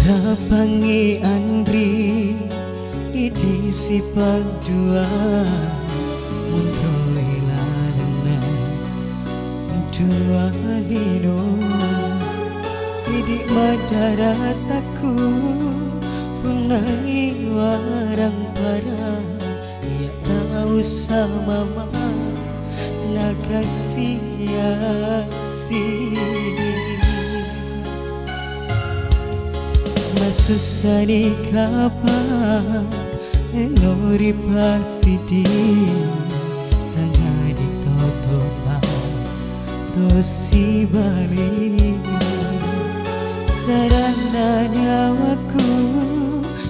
Kapangi Andri Idi si pagdua Mundoy larana Dua lino Idi madarat aku Punai warang para Ya tahu sama mama Nagasiasi Masusani kapa Elori paksidi Sangat ditotopa Tosi balik Sarana nyawaku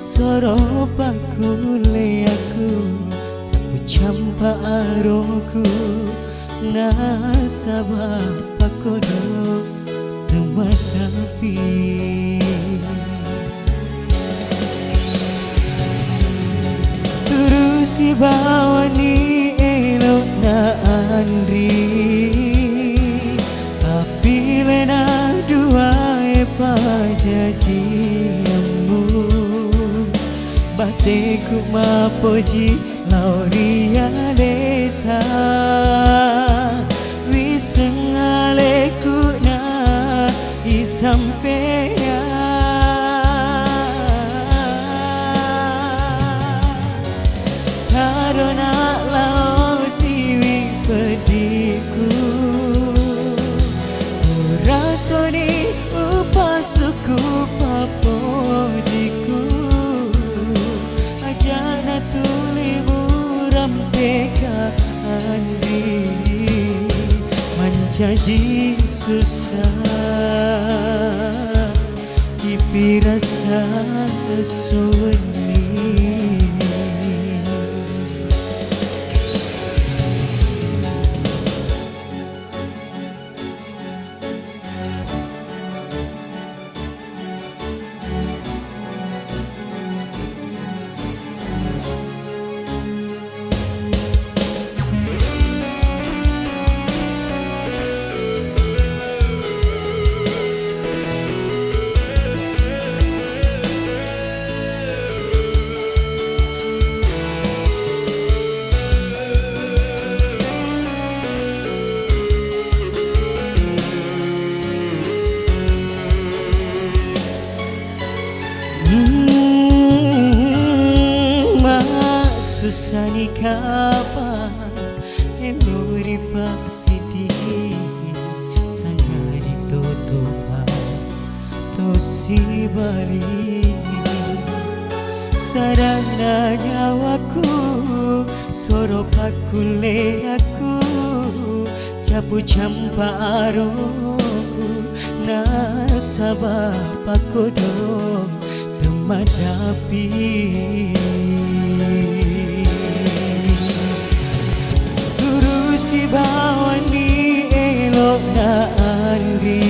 Soropaku leaku Sapu campa aroku Nasabah pakodo Tempat api Si bawani elok na Andri Apile na dua pajajiamu Bateku mapoji lauria leta Wisengaleku na isampea Karena lautiwi pediku Uratoni upasuku papodiku Ajana tuli buram deka Andri Manjaji susah Dipirasa suni Susani kapa Elori paksidi Sangat ditotopa Tosi balik Sarana nyawaku Soropaku leaku Capu campa aroku Nasabah pakodo Temadapi Si bawani elok na Andri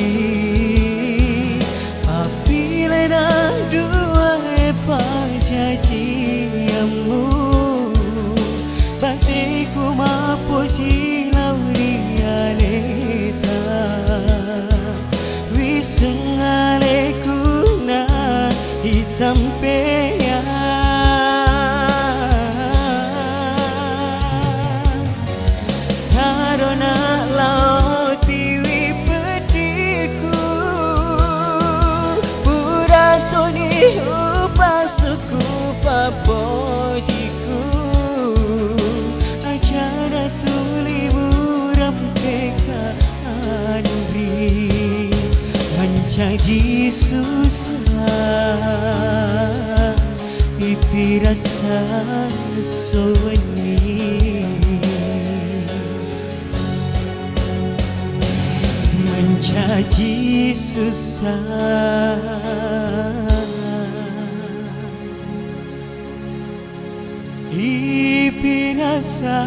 Apile na dua pajajiamu Bateku mapoji lauria leta Wisengaleku na isampea Upasuku papojiku Ajana tuli buram teka Andri Menjadi susah Pipi rasa soni Menjadi susah Ipinasa